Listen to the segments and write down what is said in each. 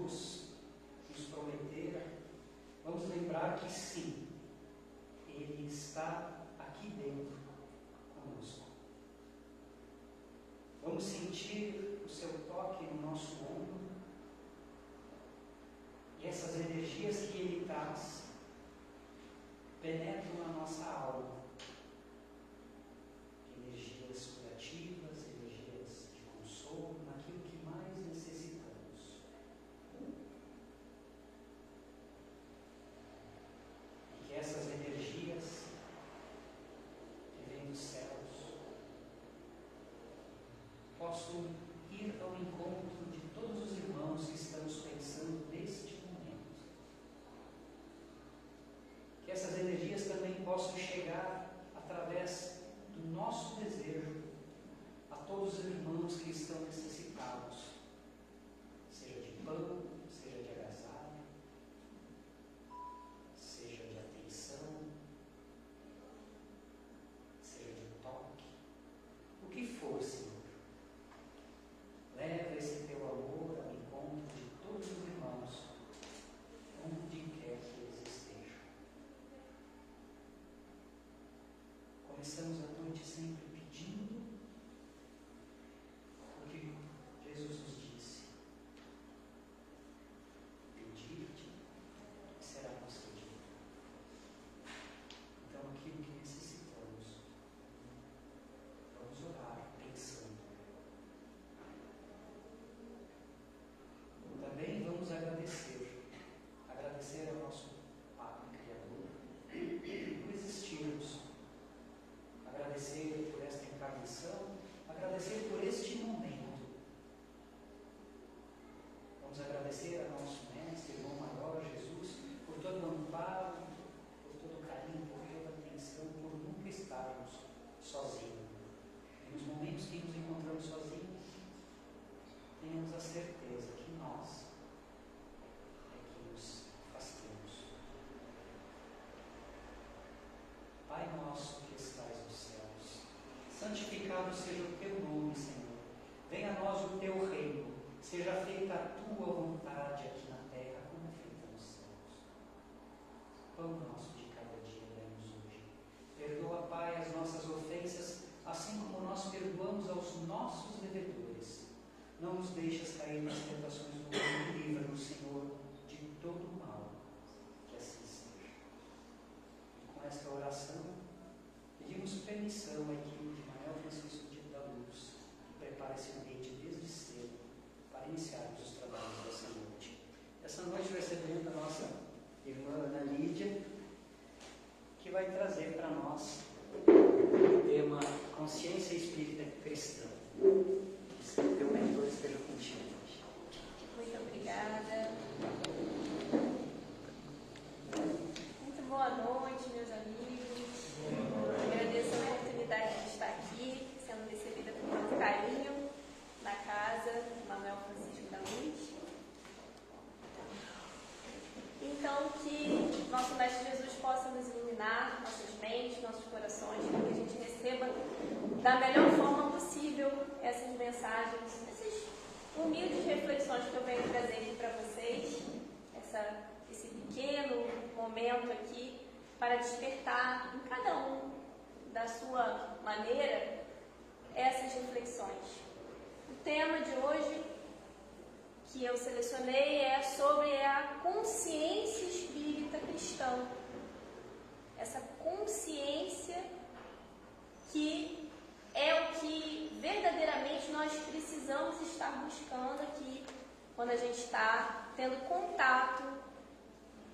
Jesus nos prometera, vamos lembrar que sim, Ele está aqui dentro conosco. Vamos sentir o seu toque no nosso ombro e essas energias que Ele traz penetram na nossa alma. Energias curativas, energias de consolo, naquilo que mais necessitamos. E que essas energias que vêm dos céus possam ir ao encontro de todos os irmãos que estamos pensando neste momento. Que essas energias também possam chegar através do nosso desejo a todos os irmãos que estão necessitados, seja de pão, seja de agasalho, seja de atenção, seja de toque, o que for, Senhor. Leva esse teu amor ao encontro de todos os irmãos, onde quer que eles estejam. Começamos a noite sempre pedindo o que Jesus nos disse: pedir-te e será concedido. Então, aquilo que necessitamos, vamos orar pensando. Também vamos agradecer ao nosso Pai Criador por existirmos, agradecer por esta encarnação, agradecer por este momento. Vamos agradecer ao nosso Mestre, irmão maior, Jesus, por todo o amparo, por todo o carinho, por toda a atenção, por nunca estarmos sozinhos. E nos momentos que nos encontramos sozinhos, tenhamos a certeza que nós é que nos afastamos. Pai nosso que estais nos céus, santificado seja o teu nome, Senhor. Venha a nós o teu reino, seja feita a tua vontade aqui na terra, como é feita nos céus. Pão nosso de cada dia dai-nos hoje. Perdoa, Pai, as nossas ofensas, assim como nós perdoamos aos nossos devedores. Não nos deixes cair nas tentações do mundo e livra-nos, Senhor, de todo o mal. Que assim seja. E com esta oração, pedimos permissão à equipe de Manuel Francisco da Luz, que prepara esse ambiente desde cedo, para iniciarmos os trabalhos dessa noite. Essa noite recebemos a nossa irmã Ana Lídia, que vai trazer para nós o tema Consciência Espírita Cristã. Que o teu mentor esteja contigo hoje. Muito obrigada. Muito boa noite, meus amigos. Agradeço a oportunidade de estar aqui, sendo recebida com muito carinho na casa do Manuel Francisco da Luz. Então, que nosso Mestre Jesus possa nos iluminar, nossas mentes, nossos corações, para que a gente receba da melhor forma possível essas mensagens, essas humildes reflexões que eu venho trazer aqui para vocês, esse pequeno momento aqui para despertar em cada um, da sua maneira, essas reflexões. O tema de hoje que eu selecionei é sobre a consciência espírita cristã. Essa consciência que é o que verdadeiramente nós precisamos estar buscando aqui, quando a gente está tendo contato,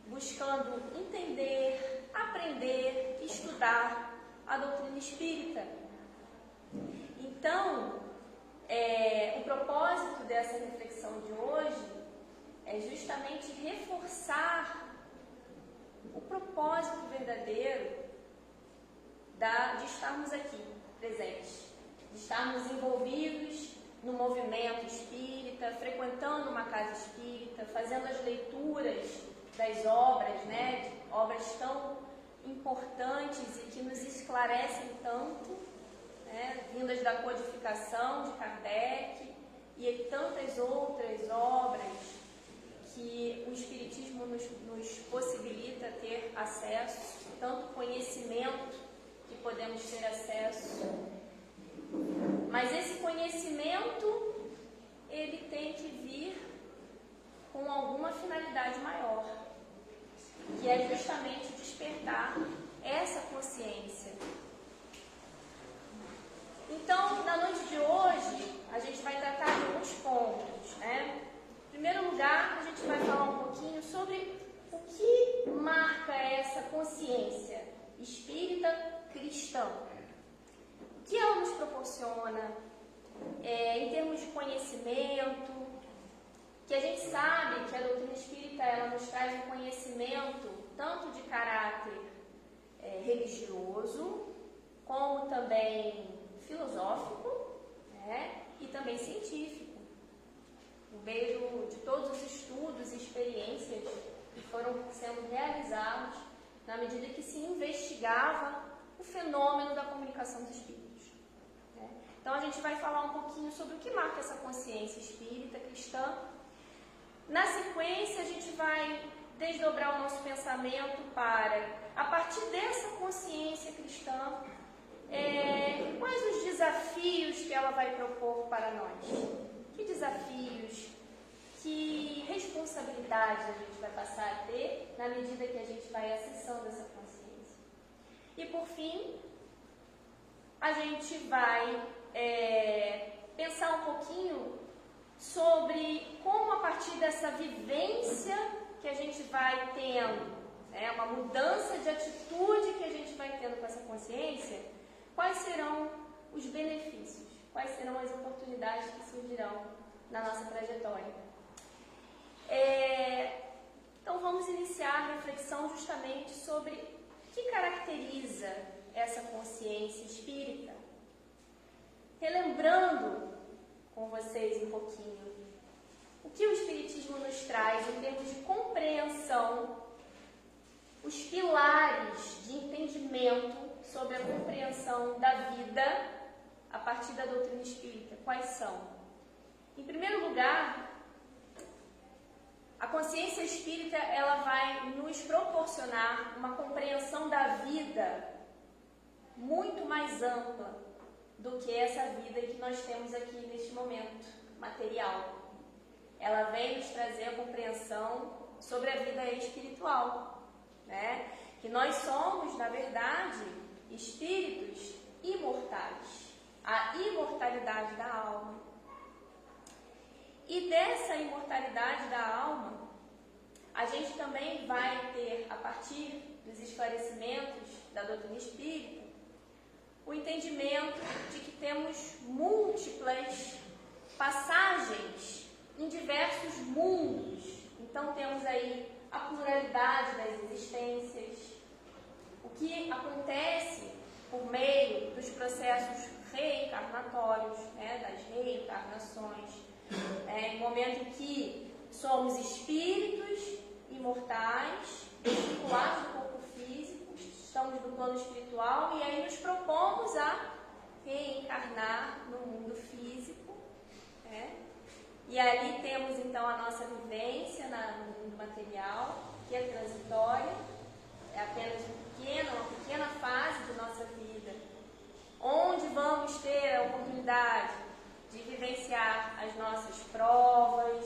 buscando entender, aprender, estudar a doutrina espírita. Então, o propósito dessa reflexão de hoje é justamente reforçar o propósito verdadeiro de estarmos aqui presentes, de estarmos envolvidos no movimento espírita, frequentando uma casa espírita, fazendo as leituras das obras, obras tão importantes e que nos esclarecem tanto, vindas da codificação de Kardec e tantas outras obras acesso, tanto conhecimento que podemos ter acesso. Mas esse conhecimento, ele tem que vir com alguma finalidade maior, que é justamente despertar essa consciência. Então, na noite de hoje, a gente vai tratar de alguns pontos, né? Em primeiro lugar, a gente vai falar um pouquinho sobre o que marca essa consciência espírita cristã. O que ela nos proporciona em termos de conhecimento, que a gente sabe que a doutrina espírita ela nos traz um conhecimento tanto de caráter religioso, como também filosófico, né, e também científico, no meio de todos os estudos e experiências que foram sendo realizados na medida que se investigava o fenômeno da comunicação dos espíritos. Né? Então a gente vai falar um pouquinho sobre o que marca essa consciência espírita cristã. Na sequência a gente vai desdobrar o nosso pensamento para, a partir dessa consciência cristã, quais os desafios que ela vai propor para nós? Que desafios, que responsabilidades a gente vai passar a ter na medida que a gente vai acessando essa consciência? E por fim, a gente vai pensar um pouquinho sobre como a partir dessa vivência que a gente vai tendo, uma mudança de atitude que a gente vai tendo com essa consciência, quais serão os benefícios, quais serão as oportunidades que surgirão na nossa trajetória. Então vamos iniciar a reflexão justamente sobre o que caracteriza essa consciência espírita. Relembrando com vocês um pouquinho o que o Espiritismo nos traz em termos de compreensão, os pilares de entendimento sobre a compreensão da vida a partir da doutrina espírita. Quais são? Em primeiro lugar, a consciência espírita ela vai nos proporcionar uma compreensão da vida muito mais ampla do que essa vida que nós temos aqui neste momento material. Ela vem nos trazer a compreensão sobre a vida espiritual, né? Que nós somos, na verdade, espíritos imortais, a imortalidade da alma. E dessa imortalidade da alma, a gente também vai ter, a partir dos esclarecimentos da doutrina espírita, o entendimento de que temos múltiplas passagens em diversos mundos. Então temos aí a pluralidade das existências, o que acontece por meio dos processos reencarnatórios, das reencarnações, no momento em que somos espíritos imortais, vinculados ao corpo físico, estamos no plano espiritual e aí nos propomos a reencarnar no mundo físico, E ali temos então a nossa vivência no mundo material, que é transitória, é apenas uma pequena fase de nossa vida, onde vamos ter a oportunidade de vivenciar as nossas provas,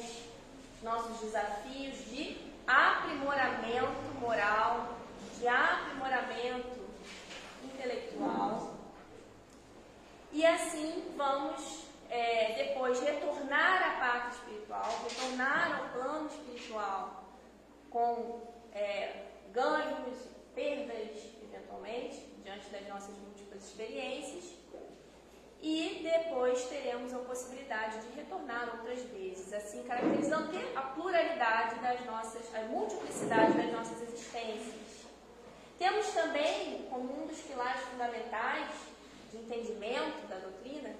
os nossos desafios de aprimoramento moral, de aprimoramento intelectual. E assim vamos depois retornar à parte espiritual, retornar ao plano espiritual com ganhos, perdas, eventualmente, diante das nossas múltiplas experiências. E depois teremos a possibilidade de retornar outras vezes, assim caracterizando a pluralidade a multiplicidade das nossas existências. Temos também, como um dos pilares fundamentais de entendimento da doutrina,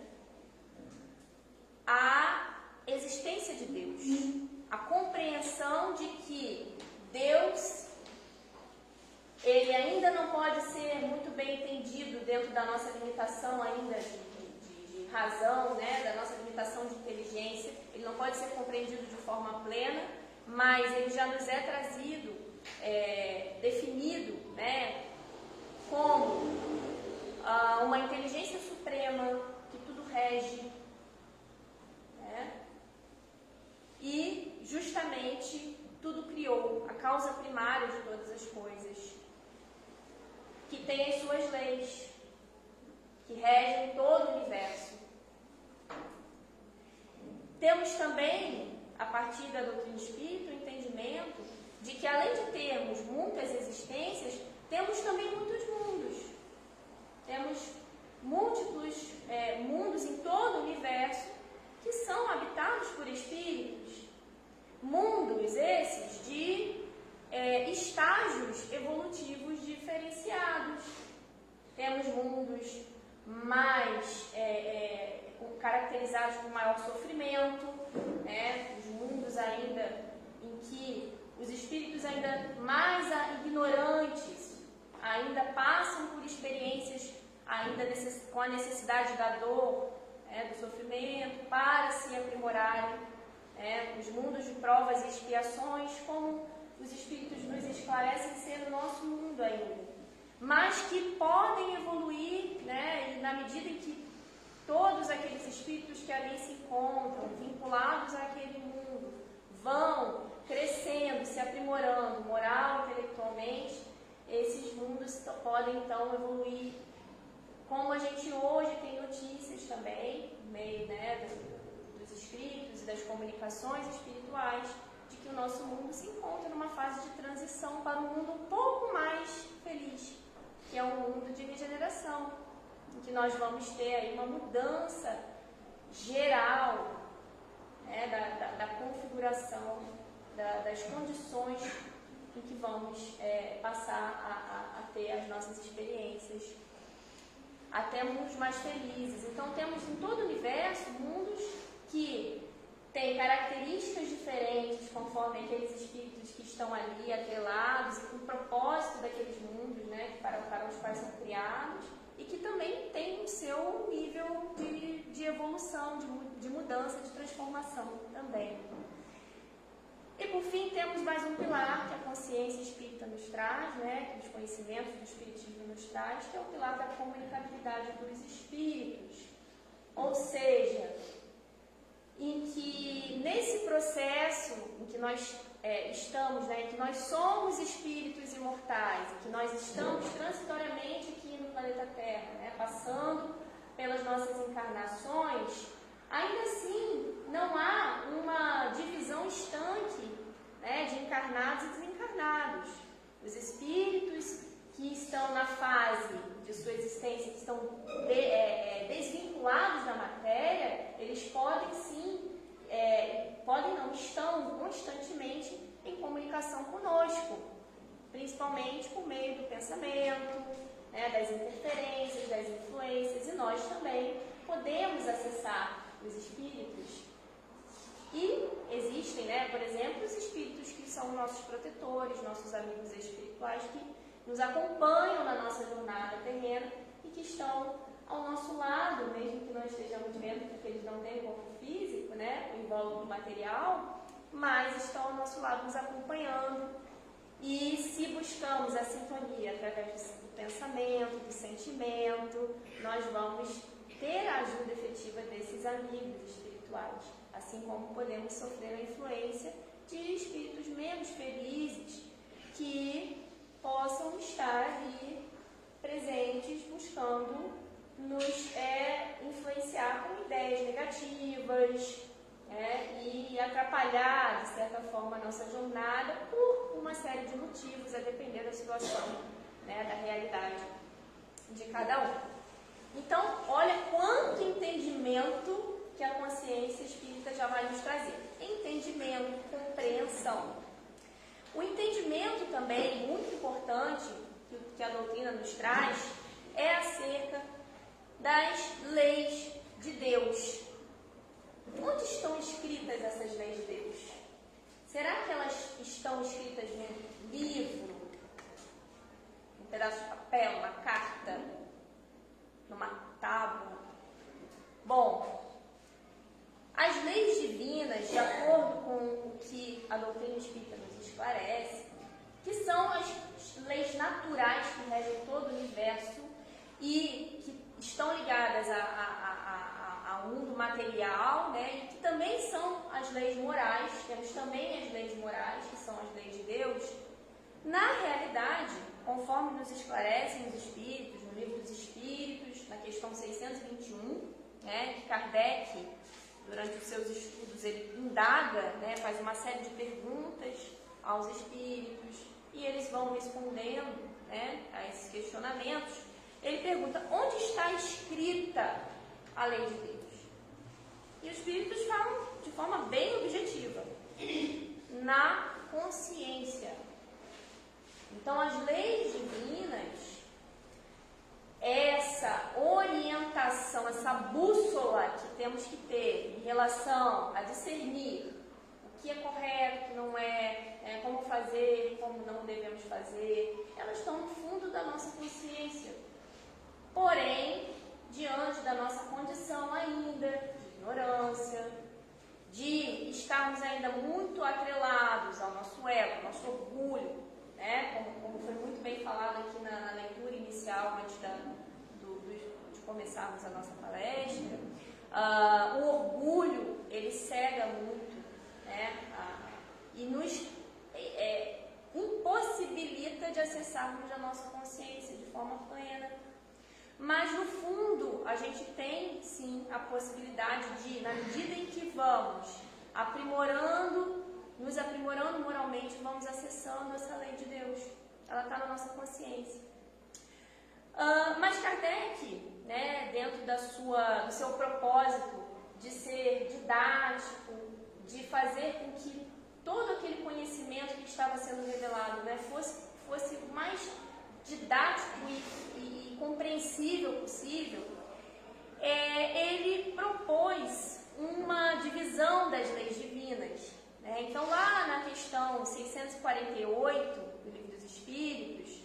a existência de Deus, a compreensão de que Deus, ele ainda não pode ser muito bem entendido dentro da nossa limitação ainda de razão, da nossa limitação de inteligência. Ele não pode ser compreendido de forma plena, mas ele já nos é trazido definido, né, como uma inteligência suprema que tudo rege, né, e justamente tudo criou, a causa primária de todas as coisas, que tem as suas leis, que regem todo o universo. Temos também, a partir da doutrina espírita, o entendimento de que, além de termos muitas existências, temos também muitos mundos. Temos múltiplos mundos em todo o universo que são habitados por espíritos. Mundos esses de estágios evolutivos diferenciados. Temos mundos mais caracterizados por maior sofrimento, né? Os mundos ainda em que os espíritos ainda mais ignorantes ainda passam por experiências ainda com a necessidade da dor, do sofrimento, para se aprimorarem. Os mundos de provas e expiações, como os espíritos nos esclarecem ser o nosso mundo ainda, mas que podem evoluir, né, e na medida em que todos aqueles espíritos que ali se encontram, vinculados àquele mundo, vão crescendo, se aprimorando, moral, intelectualmente, esses mundos podem então evoluir. Como a gente hoje tem notícias também, no meio, né, dos escritos e das comunicações espirituais, de que o nosso mundo se encontra numa fase de transição para um mundo um pouco mais feliz, que é um mundo de regeneração, em que nós vamos ter aí uma mudança geral, né, da configuração, das condições em que vamos passar a ter as nossas experiências, até mundos mais felizes. Então temos em todo o universo mundos que têm características diferentes conforme aqueles espíritos que estão ali atrelados e com o propósito daqueles mundos, né, para os quais são criados, e que também tem o seu nível de evolução, de mudança, de transformação também. E por fim temos mais um pilar que a consciência espírita nos traz, né, que os conhecimentos do espiritismo nos traz, que é o pilar da comunicabilidade dos espíritos. Ou seja, em que nesse processo em que nós estamos, né, em que nós somos espíritos imortais, em que nós estamos transitoriamente aqui no planeta Terra, né, passando pelas nossas encarnações, ainda assim não há uma divisão estanque, né, de encarnados e desencarnados. Os espíritos que estão na fase de sua existência, que estão desvinculados da matéria, eles podem sim, estão constantemente em comunicação conosco, principalmente por meio do pensamento, né, das interferências, das influências, e nós também podemos acessar os espíritos. E existem, né, por exemplo, os espíritos que são nossos protetores, nossos amigos espirituais, que nos acompanham na nossa jornada terrena e que estão ao nosso lado, mesmo que nós estejamos vendo, porque eles não têm corpo físico, né, o invólucro material, mas estão ao nosso lado nos acompanhando. E se buscamos a sintonia através do pensamento, do sentimento, nós vamos ter a ajuda efetiva desses amigos espirituais, assim como podemos sofrer a influência de espíritos menos felizes que possam estar ali presentes, buscando nos influenciar com ideias negativas, e atrapalhar, de certa forma, a nossa jornada por uma série de motivos, a depender da situação, né, da realidade de cada um. Então, olha quanto entendimento que a consciência espírita já vai nos trazer. Entendimento, compreensão. O entendimento também, muito importante, que a doutrina nos traz, é acerca das leis de Deus. Onde estão escritas essas leis de Deus? Será que elas estão escritas num livro, um pedaço de papel, uma carta, numa tábua? Bom, as leis divinas, de acordo com o que a doutrina espírita nos esclarece, que são as leis naturais que regem todo o universo e que estão ligadas ao mundo material, né? E que também são as leis morais. Temos também as leis morais, que são as leis de Deus. Na realidade, conforme nos esclarecem os Espíritos, no Livro dos Espíritos, na questão 621, né, que Kardec, durante os seus estudos, ele indaga, né, faz uma série de perguntas aos Espíritos, e eles vão respondendo, né, a esses questionamentos. Ele pergunta: onde está escrita a lei de Deus? E os Espíritos falam de forma bem objetiva: na consciência. Então, as leis divinas, essa orientação, essa bússola que temos que ter em relação a discernir o que é correto, o que não é, como fazer, como não devemos fazer, elas estão no fundo da nossa consciência. Porém, diante da nossa condição ainda de ignorância, de estarmos ainda muito atrelados ao nosso ego, ao nosso orgulho, né? Como foi muito bem falado aqui na leitura inicial, antes de começarmos a nossa palestra, o orgulho, ele cega muito, né? E nos impossibilita de acessarmos a nossa consciência de forma plena. Mas, no fundo, a gente tem, sim, a possibilidade de, na medida em que vamos nos aprimorando moralmente, vamos acessando essa lei de Deus. Ela está na nossa consciência. Mas Kardec, né, dentro do seu propósito de ser didático, de fazer com que todo aquele conhecimento que estava sendo revelado, né, fosse o mais didático e compreensível possível, ele propôs uma divisão das leis divinas. Né? Então, lá na questão 648 do Livro dos Espíritos,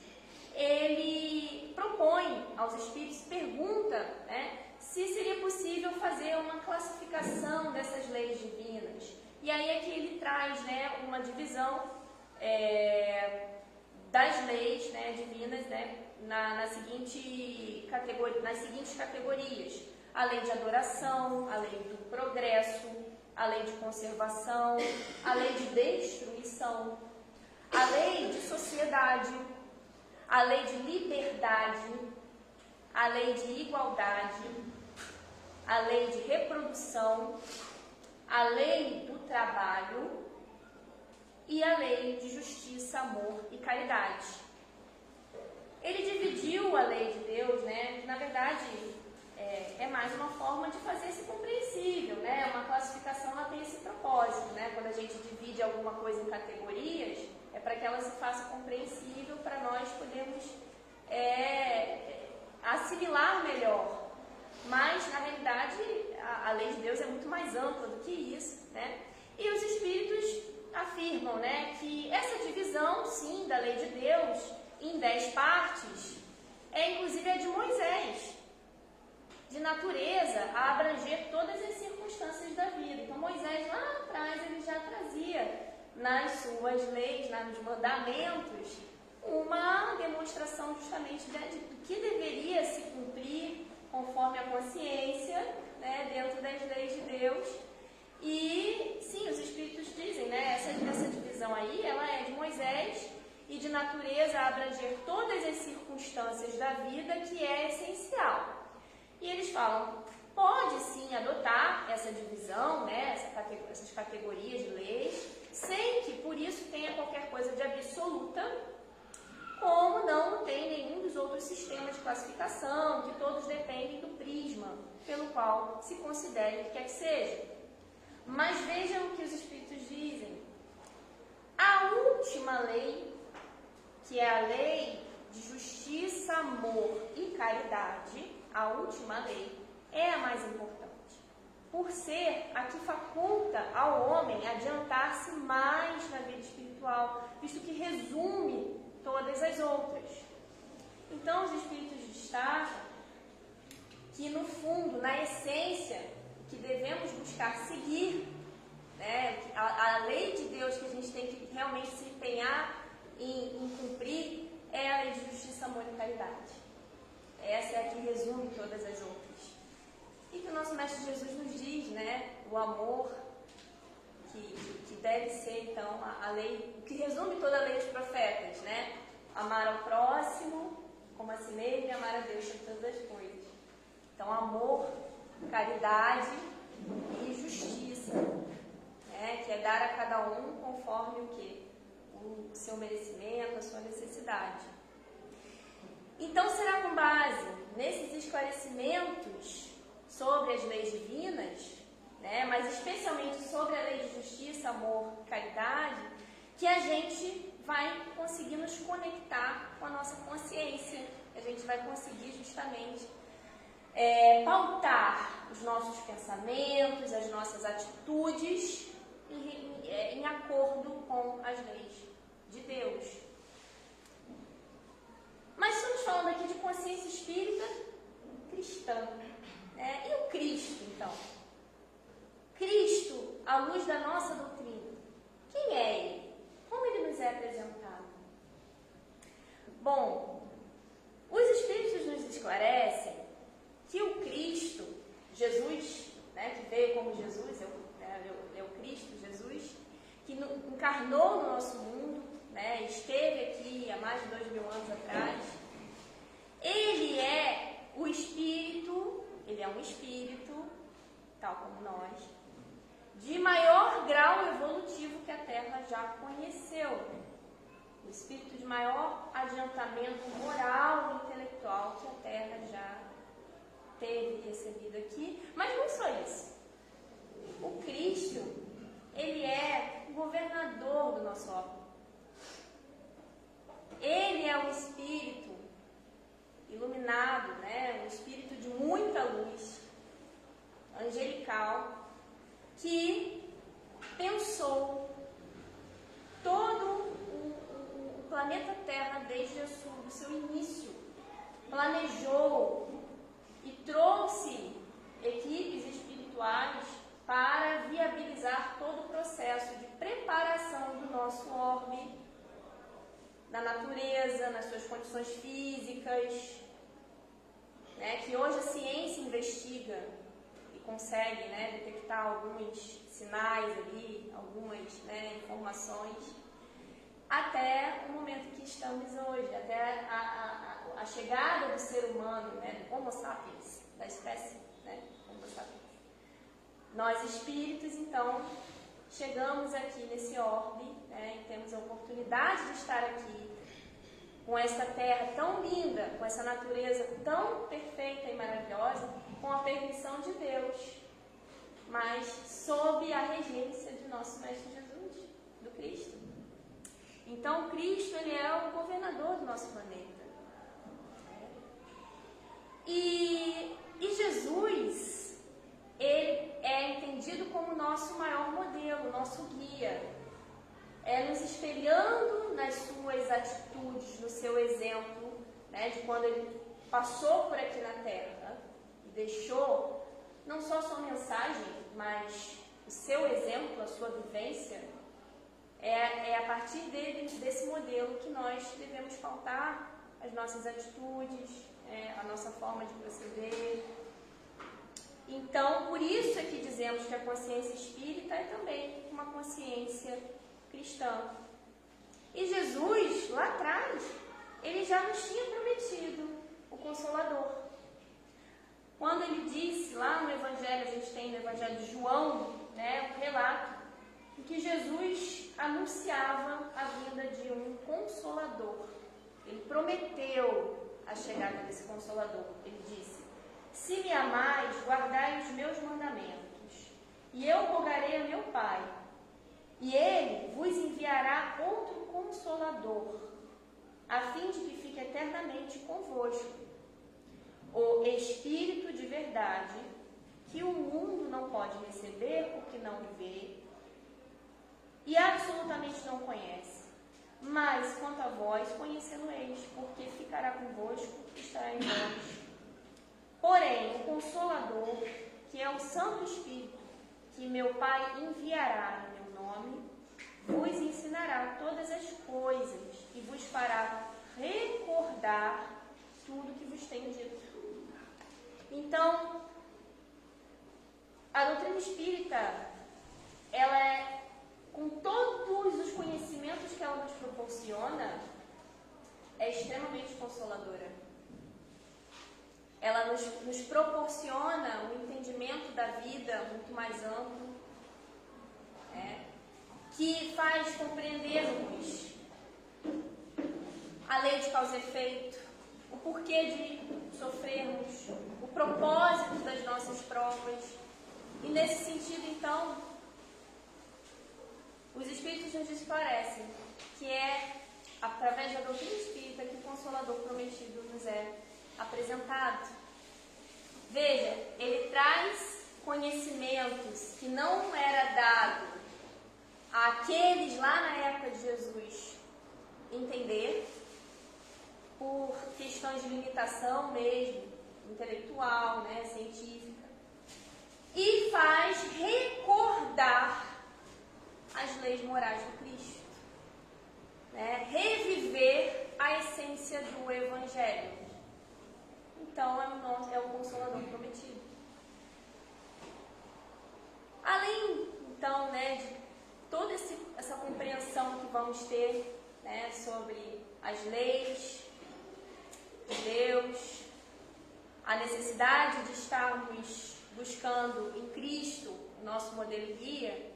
ele propõe aos Espíritos, pergunta, né, se seria possível fazer uma classificação dessas leis divinas. E aí é que ele traz, né, uma divisão das leis, né, divinas, né, nas seguintes categorias: a lei de adoração, a lei do progresso, a lei de conservação, a lei de destruição, a lei de sociedade, a lei de liberdade, a lei de igualdade, a lei de reprodução, a lei do trabalho e a lei de justiça, amor e caridade. Ele dividiu a lei de Deus, né, que na verdade é mais uma forma de fazer-se compreensível, né? Uma classificação, ela tem esse propósito, né? Quando a gente divide alguma coisa em categorias, é para que ela se faça compreensível, para nós podermos assimilar melhor. Mas, na realidade, a lei de Deus é muito mais ampla do que isso, né? E os Espíritos afirmam, né, que essa divisão, sim, da lei de Deus em 10 partes é inclusive a de Moisés, de natureza a abranger todas as circunstâncias da vida. Então, Moisés, lá atrás, ele já trazia nas suas leis, nos mandamentos, uma demonstração justamente do que deveria se cumprir conforme a consciência, né, dentro das leis de Deus. E, sim, os Espíritos dizem, né, essa divisão aí, ela é de Moisés e de natureza a abranger todas as circunstâncias da vida, que é essencial. E eles falam, pode sim adotar essa divisão, né, essas categorias de leis, sem que por isso tenha qualquer coisa de absoluta, como não tem nenhum dos outros sistemas de classificação, que todos dependem do prisma pelo qual se considere o que quer que seja. Mas vejam o que os Espíritos dizem. A última lei, que é a lei de justiça, amor e caridade, a última lei, é a mais importante, por ser a que faculta ao homem adiantar-se mais na vida espiritual, visto que resume todas as outras. Então, os Espíritos destacam que, no fundo, na essência, que devemos buscar seguir, né, a lei de Deus que a gente tem que realmente se empenhar em cumprir é a lei de justiça, amor e caridade. Essa é a que resume todas as outras. E que o nosso Mestre Jesus nos diz, né? O amor, que deve ser, então, a lei, que resume toda a lei dos profetas, né? Amar ao próximo como a si mesmo e amar a Deus sobre todas as coisas. Então, amor, caridade e justiça, né? Que é dar a cada um conforme o quê? O seu merecimento, a sua necessidade. Então, será com base nesses esclarecimentos sobre as leis divinas, né, mas especialmente sobre a lei de justiça, amor e caridade, que a gente vai conseguir nos conectar com a nossa consciência. A gente vai conseguir justamente pautar os nossos pensamentos, as nossas atitudes em acordo com as leis de Deus. Mas estamos falando aqui de consciência espírita cristã. Né? E o Cristo, então? Cristo, à luz da nossa doutrina, quem é Ele? Como Ele nos é apresentado? Bom, os Espíritos nos esclarecem que o Cristo, Jesus, né, que veio como Jesus, é o Cristo, Jesus, que encarnou no nosso mundo, né, esteve aqui há mais de 2000 anos atrás. Ele é o Espírito, ele é um Espírito, tal como nós, de maior grau evolutivo que a Terra já conheceu. O Espírito de maior adiantamento moral e intelectual que a Terra já teve recebido aqui. Mas não só isso. O Cristo, ele é o governador do nosso órgão. Ele é um espírito iluminado, né? Um espírito de muita luz, angelical, que pensou todo o planeta Terra desde o seu início, planejou e trouxe equipes espirituais para viabilizar todo o processo de preparação do nosso orbe na natureza, nas suas condições físicas, né, que hoje a ciência investiga e consegue, né, detectar alguns sinais ali, algumas, né, informações, até o momento que estamos hoje, até a chegada do ser humano, né, do Homo sapiens, da espécie, né, Homo sapiens. Nós espíritos, então, chegamos aqui nesse orbe, né, e temos a oportunidade de estar aqui com essa terra tão linda, com essa natureza tão perfeita e maravilhosa, com a permissão de Deus, mas sob a regência de nosso Mestre Jesus, do Cristo. Então, Cristo, ele é o governador do nosso planeta. E Jesus, ele é entendido como nosso maior modelo, nosso guia. Nos espelhando nas suas atitudes, no seu exemplo, né, de quando ele passou por aqui na Terra e deixou não só a sua mensagem, mas o seu exemplo, a sua vivência, é a partir desse modelo que nós devemos pautar as nossas atitudes, a nossa forma de proceder. Então, por isso é que dizemos que a consciência espírita é também uma consciência cristã. E Jesus, lá atrás, ele já nos tinha prometido o Consolador. Quando ele disse, lá no Evangelho, a gente tem no Evangelho de João, né, um relato em que Jesus anunciava a vinda de um Consolador. Ele prometeu a chegada desse Consolador. Ele disse: se me amais, guardai os meus mandamentos, e eu rogarei a meu Pai, e Ele vos enviará outro Consolador, a fim de que fique eternamente convosco, o Espírito de verdade, que o mundo não pode receber porque não o vê e absolutamente não conhece. Mas, quanto a vós, conhecê-lo-eis, porque ficará convosco e estará em vós. Porém, o Consolador, que é o Santo Espírito, que meu Pai enviará em meu nome, vos ensinará todas as coisas e vos fará recordar tudo que vos tenho dito. Então, a doutrina espírita, ela é, com todos os conhecimentos que ela nos proporciona, é extremamente consoladora. Ela nos proporciona um entendimento da vida muito mais amplo, que faz compreendermos a lei de causa e efeito, o porquê de sofrermos, o propósito das nossas provas. E nesse sentido, então, os Espíritos nos esclarecem que é através da doutrina espírita que o Consolador prometido nos é apresentado. Veja, ele traz conhecimentos que não era dado àqueles lá na época de Jesus entender, por questões de limitação mesmo, intelectual, científica, e faz recordar as leis morais do Cristo, reviver a essência do Evangelho. Então, é o Consolador prometido. Além, então, de toda essa compreensão que vamos ter sobre as leis de Deus, a necessidade de estarmos buscando em Cristo o nosso modelo guia,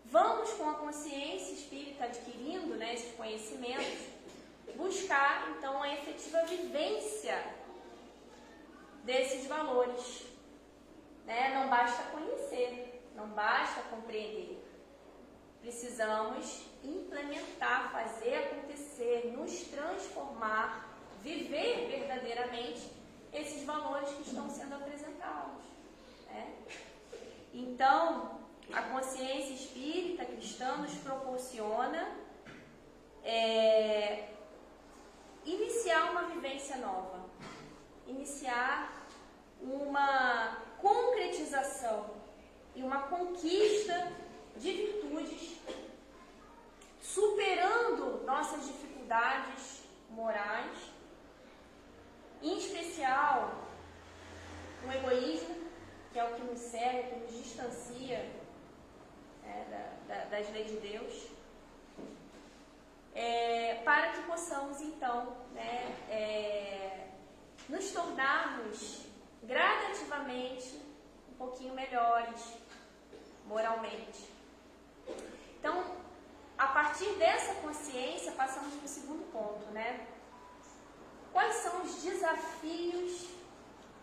vamos, com a consciência espírita adquirindo esses conhecimentos, buscar então a efetiva vivência desses valores. Não basta conhecer, não basta compreender. Precisamos implementar, fazer acontecer, nos transformar, viver verdadeiramente esses valores que estão sendo apresentados. Então, a consciência espírita cristã nos proporciona iniciar uma vivência nova, iniciar uma concretização e uma conquista de virtudes, superando nossas dificuldades morais, em especial o egoísmo, que é o que nos cega, que nos distancia das leis de Deus, para que possamos então nos tornarmos gradativamente um pouquinho melhores moralmente. Então, a partir dessa consciência, passamos para o segundo ponto, Quais são os desafios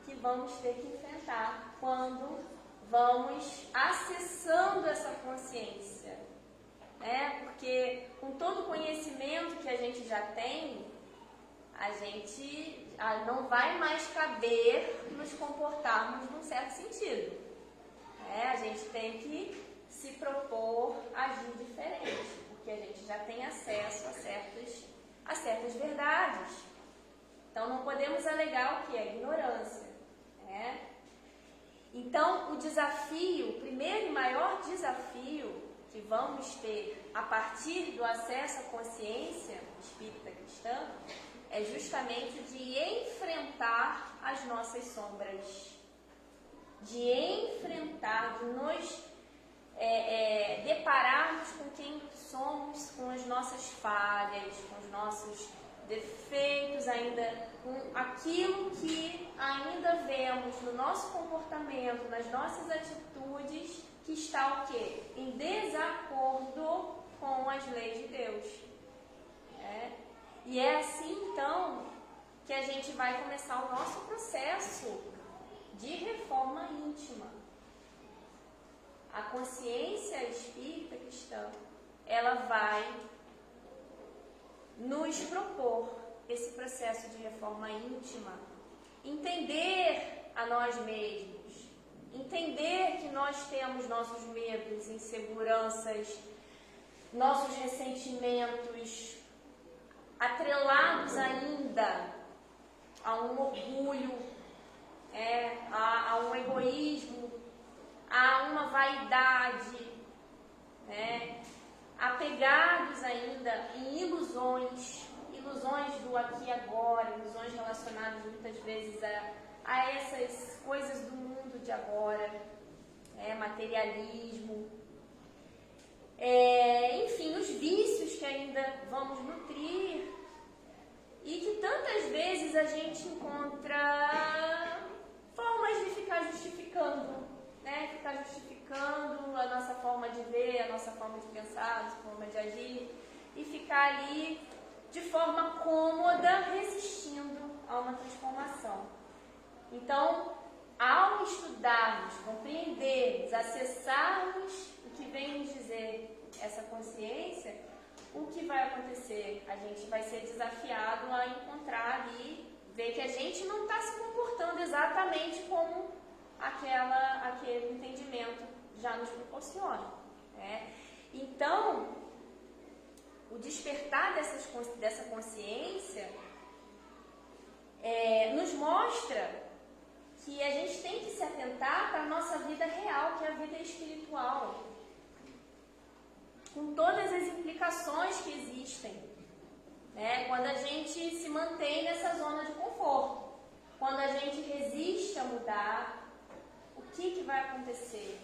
que vamos ter que enfrentar quando vamos acessando essa consciência? Porque com todo o conhecimento que a gente já tem, a gente não vai mais caber nos comportarmos num certo sentido. A gente tem que se propor agir diferente, porque a gente já tem acesso a certas verdades. Então, não podemos alegar o que é ignorância. Então, o desafio, o primeiro e maior desafio que vamos ter a partir do acesso à consciência espírita cristã é justamente de enfrentar as nossas sombras, de enfrentar, de nos depararmos com quem somos, com as nossas falhas, com os nossos defeitos, ainda com aquilo que ainda vemos no nosso comportamento, nas nossas atitudes, que está o quê? Em desacordo com as leis de Deus. E é assim, então, que a gente vai começar o nosso processo de reforma íntima. A consciência espírita cristã, ela vai nos propor esse processo de reforma íntima, entender a nós mesmos, entender que nós temos nossos medos, inseguranças, nossos ressentimentos, atrelados ainda a um orgulho, a um egoísmo, a uma vaidade, apegados ainda em ilusões do aqui e agora, ilusões relacionadas muitas vezes a essas coisas do mundo de agora, materialismo, enfim, os vícios que ainda vamos nutrir e que tantas vezes a gente encontra formas de ficar justificando, ficar justificando a nossa forma de ver, a nossa forma de pensar, a nossa forma de agir e ficar ali de forma cômoda, resistindo a uma transformação. Então, ao estudarmos, compreendermos, acessarmos o que vem nos dizer essa consciência, o que vai acontecer? A gente vai ser desafiado a encontrar ali, ver que a gente não está se comportando exatamente como aquele entendimento já nos proporciona. Então, o despertar dessa consciência nos mostra que a gente tem que se atentar para a nossa vida real, que é a vida espiritual, com todas as implicações que existem, quando a gente se mantém nessa zona de conforto, quando a gente resiste a mudar, o que vai acontecer?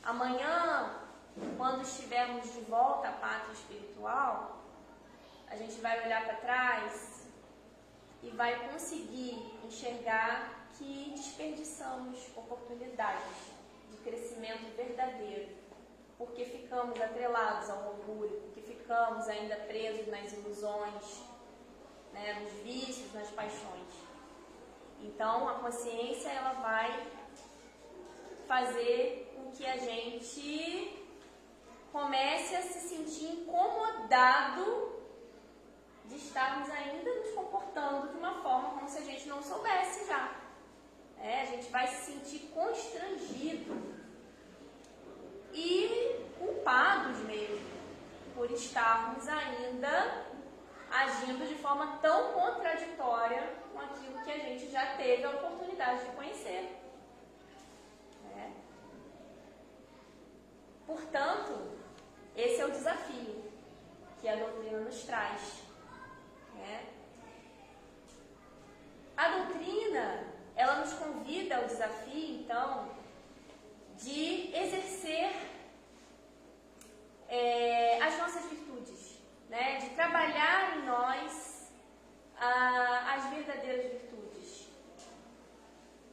Amanhã, quando estivermos de volta à pátria espiritual, a gente vai olhar para trás e vai conseguir enxergar que desperdiçamos oportunidades de crescimento verdadeiro, porque ficamos atrelados ao orgulho, porque ficamos ainda presos nas ilusões, nos vícios, nas paixões. Então, a consciência ela vai fazer com que a gente comece a se sentir incomodado de estarmos ainda nos comportando de uma forma como se a gente não soubesse já. A gente vai se sentir constrangido e culpados mesmo por estarmos ainda agindo de forma tão contraditória com aquilo que a gente já teve a oportunidade de conhecer. Portanto, esse é o desafio que a doutrina nos traz. A doutrina, ela nos convida ao desafio, então, de exercer as nossas virtudes, de trabalhar em nós as verdadeiras virtudes,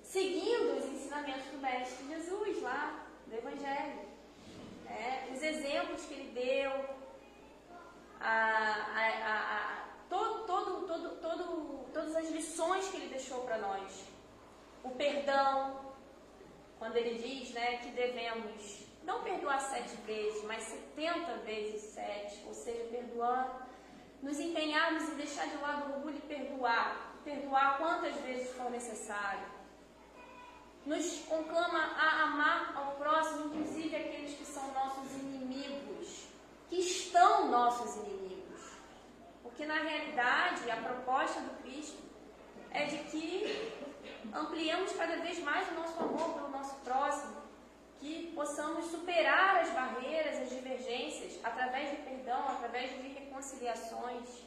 seguindo os ensinamentos do Mestre Jesus lá, do Evangelho. Os exemplos que ele deu, todas as lições que ele deixou para nós. O perdão, quando ele diz que devemos não perdoar 7 vezes, mas 70 vezes 7, ou seja, perdoando, nos empenharmos em deixar de lado o orgulho e perdoar quantas vezes for necessário. Nos conclama a amar ao próximo, inclusive aqueles que são nossos inimigos, que estão nossos inimigos. Porque, na realidade, a proposta do Cristo é de que ampliemos cada vez mais o nosso amor pelo nosso próximo, que possamos superar as barreiras, as divergências, através de perdão, através de reconciliações.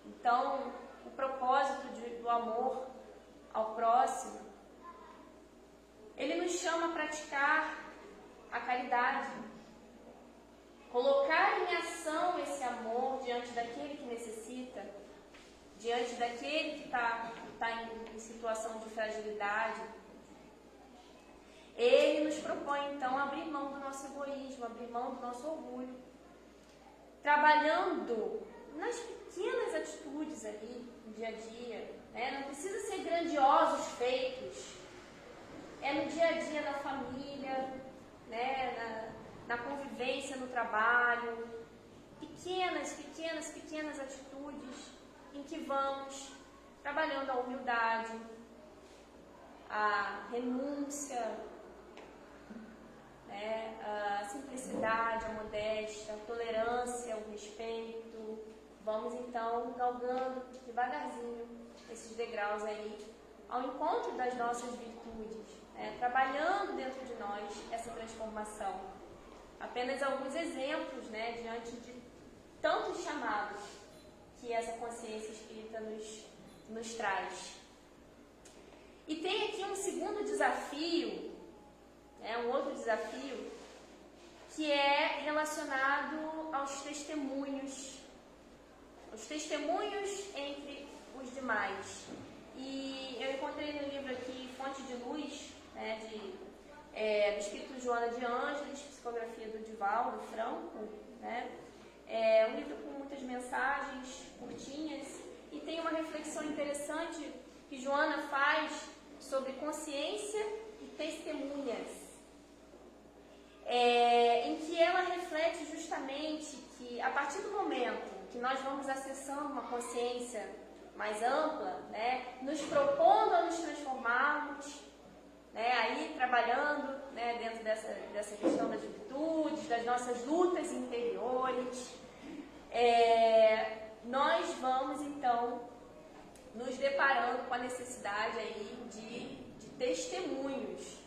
Então, o propósito do amor ao próximo, ele nos chama a praticar a caridade, colocar em ação esse amor diante daquele que necessita, diante daquele que está em situação de fragilidade. Ele nos propõe, então, abrir mão do nosso egoísmo, abrir mão do nosso orgulho, trabalhando nas pequenas atitudes ali, no dia a dia. Não precisa ser grandiosos feitos. No dia a dia da família, na convivência no trabalho. Pequenas atitudes em que vamos trabalhando a humildade, a renúncia, a simplicidade, a modéstia, a tolerância, o respeito. Vamos então galgando devagarzinho esses degraus aí ao encontro das nossas virtudes, trabalhando dentro de nós essa transformação, apenas alguns exemplos, né, diante de tantos chamados que essa consciência espírita nos traz. E tem aqui um segundo desafio, um outro desafio, que é relacionado aos testemunhos entre os demais. E eu encontrei no livro aqui Fonte de Luz, né, do Espírito Joana de Ângeles, psicografia do Divaldo Franco, né? É um livro com muitas mensagens curtinhas e tem uma reflexão interessante que Joana faz sobre consciência e testemunhas, em que ela reflete justamente que a partir do momento que nós vamos acessando uma consciência mais ampla, né, nos propondo a nos transformarmos, né, aí trabalhando, né, dentro dessa questão das virtudes, das nossas lutas interiores, nós vamos então nos deparando com a necessidade aí de testemunhos.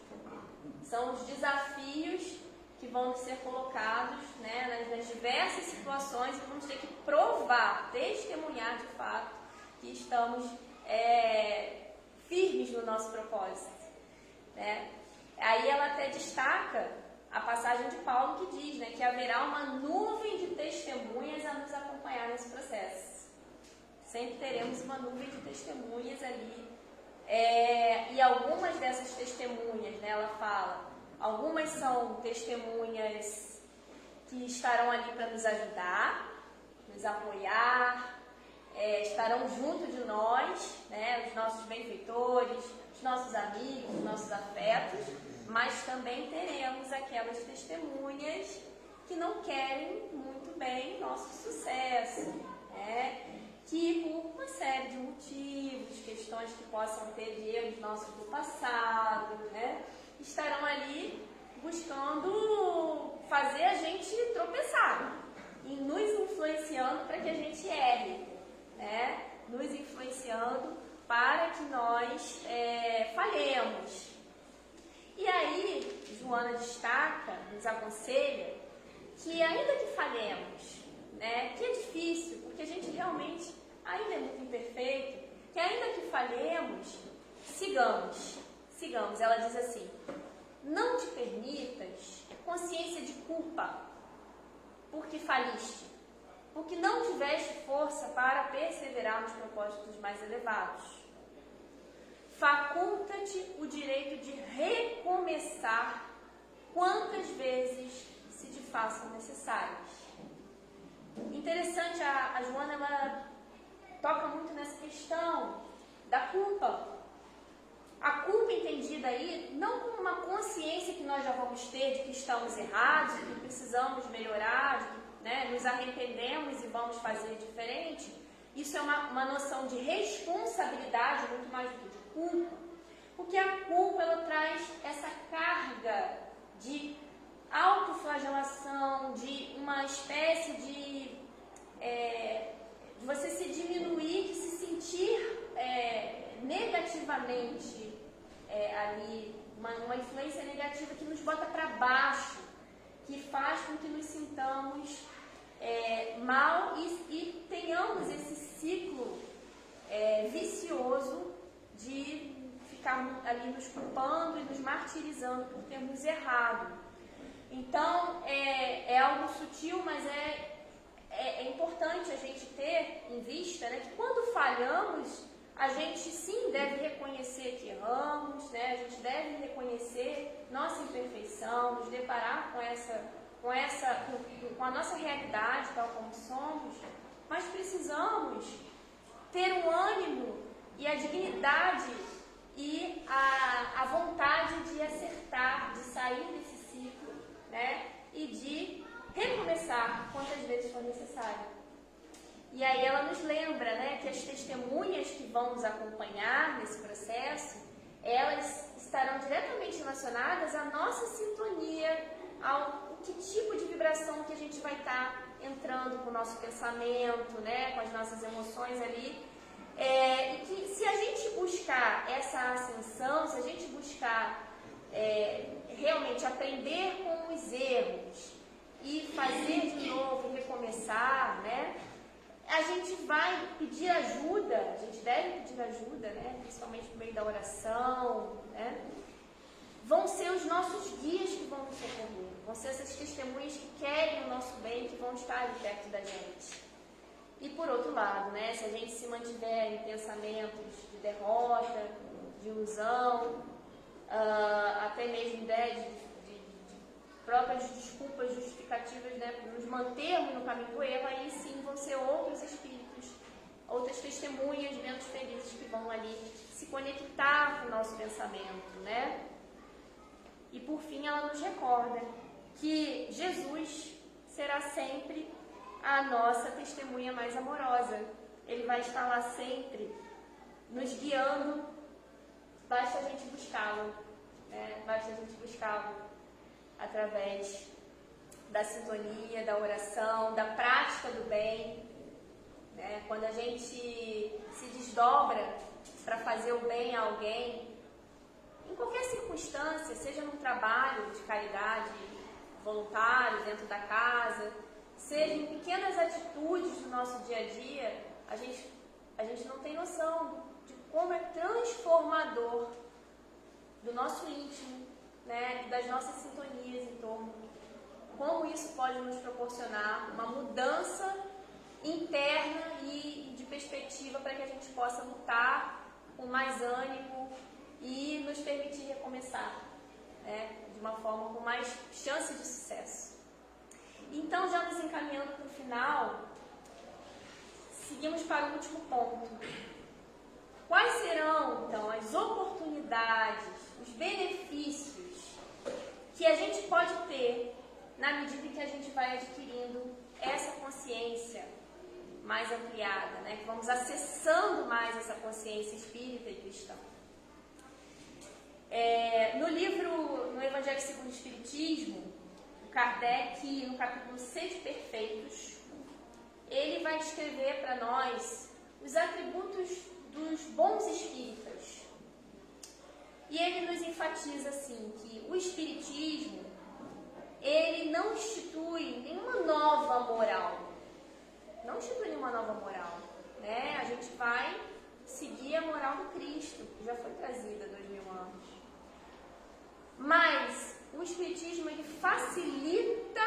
São os desafios que vão ser colocados, né, nas diversas situações, e vamos ter que provar, testemunhar de fato que estamos firmes no nosso propósito, né? Aí ela até destaca a passagem de Paulo que diz, né, que haverá uma nuvem de testemunhas a nos acompanhar nesse processo. Sempre teremos uma nuvem de testemunhas ali. E algumas dessas testemunhas, né, ela fala, algumas são testemunhas que estarão ali para nos ajudar, nos apoiar, estarão junto de nós, né, os nossos benfeitores, os nossos amigos, os nossos afetos, mas também teremos aquelas testemunhas que não querem muito bem nosso sucesso, né? Que por uma série de motivos, questões que possam ter de erros nossos do passado, né, estarão ali buscando fazer a gente tropeçar e nos influenciando para que a gente erre, né, nos influenciando para que nós falhemos. E aí, Joana destaca, nos aconselha, que ainda que falhemos, né, que é difícil, porque a gente realmente ainda é muito imperfeito, que ainda que falhemos, sigamos. Ela diz assim, não te permitas consciência de culpa, porque faliste, porque não tiveste força para perseverar nos propósitos mais elevados. Faculta-te o direito de recomeçar quantas vezes se te façam necessárias. Interessante, a Joana, ela toca muito nessa questão da culpa. A culpa entendida aí não como uma consciência que nós já vamos ter de que estamos errados, de que precisamos melhorar, de que, né, nos arrependemos e vamos fazer diferente. Isso é uma noção de responsabilidade muito mais do que de culpa. Porque a culpa, ela traz essa carga de autoflagelação, de uma espécie de você se diminuir, de se sentir negativamente ali, uma influência negativa que nos bota para baixo, que faz com que nos sintamos mal e tenhamos esse ciclo vicioso de ficar ali nos culpando e nos martirizando por termos errado. Então, é algo sutil, mas é importante a gente ter em vista, né, que quando falhamos, a gente sim deve reconhecer que erramos, né, a gente deve reconhecer nossa imperfeição, nos deparar com a nossa realidade tal como somos, mas precisamos ter o ânimo e a dignidade e a vontade de acertar, de sair desse ciclo, né, e de recomeçar quantas vezes for necessário. E aí ela nos lembra, né, que as testemunhas que vão nos acompanhar nesse processo, elas estarão diretamente relacionadas à nossa sintonia, ao que tipo de vibração que a gente vai estar entrando com o nosso pensamento, né, com as nossas emoções ali. E que se a gente buscar essa ascensão, se a gente buscar realmente aprender com os erros e fazer de novo, recomeçar, né? A gente vai pedir ajuda, a gente deve pedir ajuda, né? Principalmente por meio da oração, né? Vão ser os nossos guias que vão nos socorrer, vão ser essas testemunhas que querem o nosso bem, que vão estar ali perto da gente. E por outro lado, né? Se a gente se mantiver em pensamentos de derrota, de ilusão, até mesmo ideia de próprias desculpas justificativas, né, para nos mantermos no caminho do erro, aí sim vão ser outros espíritos, outras testemunhas menos felizes que vão ali se conectar com o nosso pensamento, né? E por fim ela nos recorda que Jesus será sempre a nossa testemunha mais amorosa. Ele vai estar lá sempre nos guiando, basta a gente buscá-lo, né? Basta a gente buscá-lo através da sintonia, da oração, da prática do bem, né? Quando a gente se desdobra para fazer o bem a alguém, em qualquer circunstância, seja num trabalho de caridade voluntário dentro da casa, seja em pequenas atitudes do nosso dia a dia, a gente não tem noção de como é transformador do nosso íntimo, né, das nossas sintonias em torno, como isso pode nos proporcionar uma mudança interna e de perspectiva para que a gente possa lutar com mais ânimo e nos permitir recomeçar, né, de uma forma com mais chance de sucesso. Então, já nos encaminhando para o final, seguimos para o último ponto. Quais serão, então, as oportunidades, os benefícios que a gente pode ter na medida que a gente vai adquirindo essa consciência mais ampliada, né? Que vamos acessando mais essa consciência espírita e cristã. No Evangelho segundo o Espiritismo, o Kardec, no capítulo Sede Perfeitos, ele vai descrever para nós os atributos dos bons espíritas. E ele nos enfatiza assim, que o Espiritismo, ele não institui nenhuma nova moral. Não institui nenhuma nova moral, né? A gente vai seguir a moral do Cristo, que já foi trazida há 2000 anos. Mas o Espiritismo, ele facilita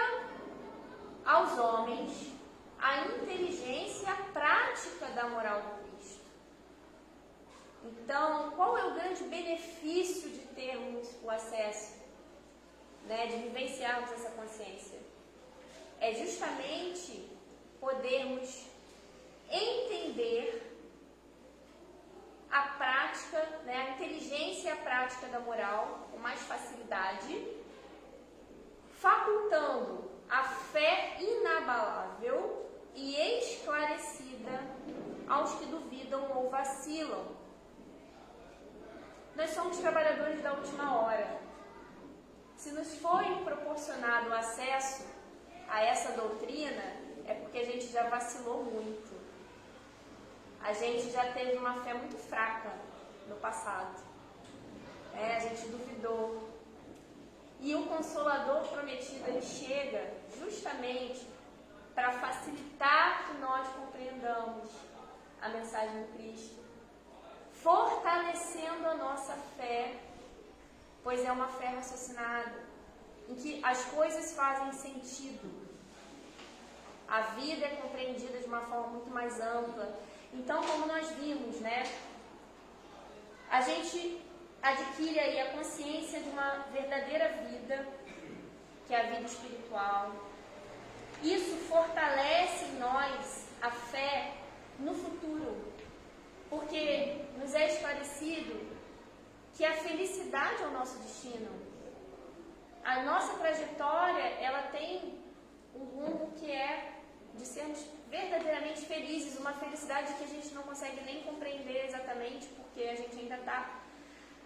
aos homens a inteligência e a prática da moral do Cristo. Então, qual é o grande benefício de termos o acesso, né, de vivenciarmos essa consciência? É justamente podermos entender a prática, né, a inteligência e a prática da moral com mais facilidade, facultando a fé inabalável e esclarecida aos que duvidam ou vacilam. Nós somos trabalhadores da última hora. Se nos foi proporcionado o acesso a essa doutrina, é porque a gente já vacilou muito. A gente já teve uma fé muito fraca no passado. A gente duvidou. E o Consolador prometido, ele chega justamente para facilitar que nós compreendamos a mensagem do Cristo, fortalecendo a nossa fé, pois é uma fé raciocinada, em que as coisas fazem sentido. A vida é compreendida de uma forma muito mais ampla. Então, como nós vimos, né, a gente adquire aí a consciência de uma verdadeira vida, que é a vida espiritual. Isso fortalece em nós a fé no futuro, porque nos é esclarecido que a felicidade é o nosso destino. A nossa trajetória, ela tem um rumo que é de sermos verdadeiramente felizes, uma felicidade que a gente não consegue nem compreender exatamente, porque a gente ainda está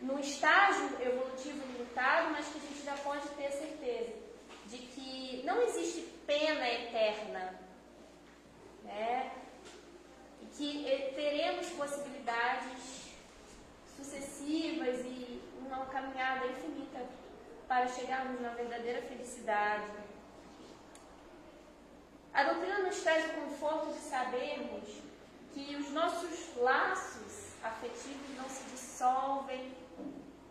num estágio evolutivo limitado, mas que a gente já pode ter a certeza de que não existe pena eterna, né? E que teremos possibilidades sucessivas e uma caminhada infinita para chegarmos na verdadeira felicidade. nos traz o conforto de sabermos que os nossos laços afetivos não se dissolvem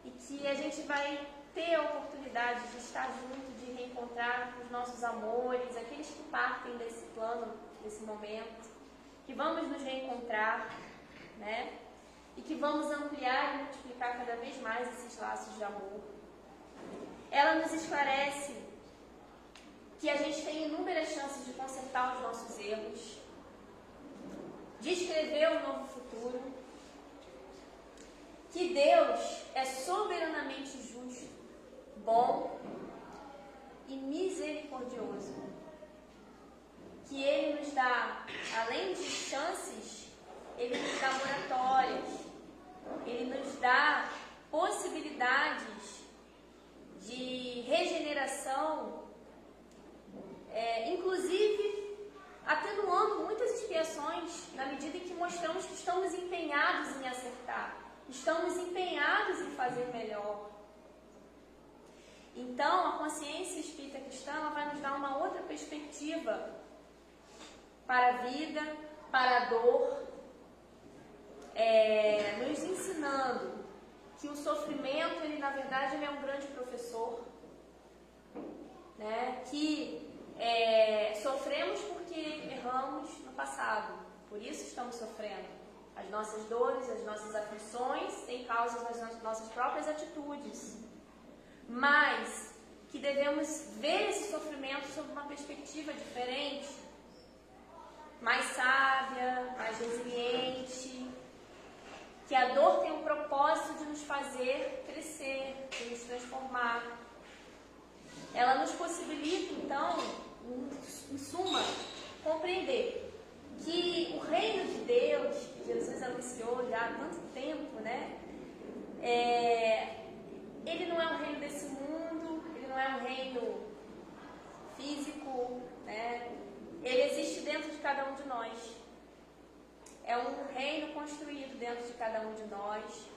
e que a gente vai ter a oportunidade de estar junto, de reencontrar os nossos amores, aqueles que partem desse plano, desse momento, que vamos nos reencontrar, né? E que vamos ampliar e multiplicar cada vez mais esses laços de amor. Ela nos esclarece que a gente tem inúmeras chances de consertar os nossos erros, de escrever um novo futuro, que Deus é soberanamente justo, bom e misericordioso, que Ele nos dá, além de chances, Ele nos dá moratórias, Ele nos dá possibilidades de regeneração, inclusive atenuando muitas expiações na medida em que mostramos que estamos empenhados em acertar, estamos empenhados em fazer melhor. Então, a consciência espírita cristã ela vai nos dar uma outra perspectiva para a vida, para a dor, nos ensinando que o sofrimento, ele na verdade ele é um grande professor, né? Que sofremos porque erramos no passado, por isso estamos sofrendo. As nossas dores, as nossas aflições têm causas nas nossas próprias atitudes, mas que devemos ver esse sofrimento sob uma perspectiva diferente, mais sábia, mais resiliente, que a dor tem o propósito de nos fazer crescer, de nos transformar. Ela nos possibilita, então, em suma, compreender que o reino de Deus, que Jesus anunciou já há tanto tempo, né? Ele não é um reino desse mundo, ele não é um reino físico, né? Ele existe dentro de cada um de nós. É um reino construído dentro de cada um de nós,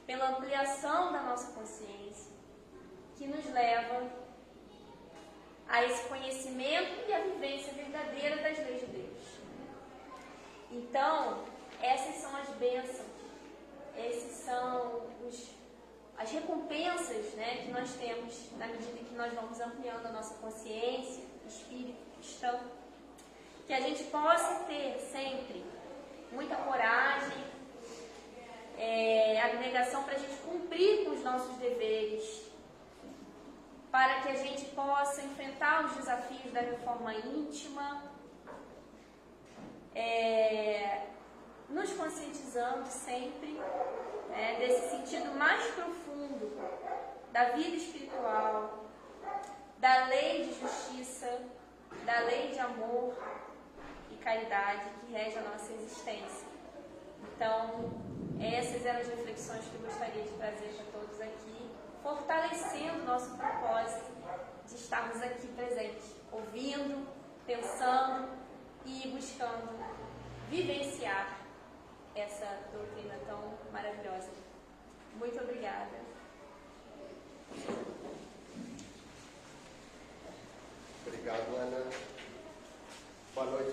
pela ampliação da nossa consciência, que nos leva a esse conhecimento e a vivência verdadeira das leis de Deus. Então, essas são as bênçãos, esses são as recompensas, né, que nós temos na medida em que nós vamos ampliando a nossa consciência, espírito cristão. Que a gente possa ter sempre muita coragem, abnegação para a gente cumprir com os nossos deveres, para que a gente possa enfrentar os desafios da reforma íntima, nos conscientizando sempre desse sentido mais profundo da vida espiritual, da lei de justiça, da lei de amor e caridade que rege a nossa existência. Então, essas eram as reflexões que eu gostaria de trazer para todos aqui, fortalecendo o nosso propósito de estarmos aqui presentes, ouvindo, pensando e buscando vivenciar essa doutrina tão maravilhosa. Muito obrigada. Obrigado, Ana. Boa noite.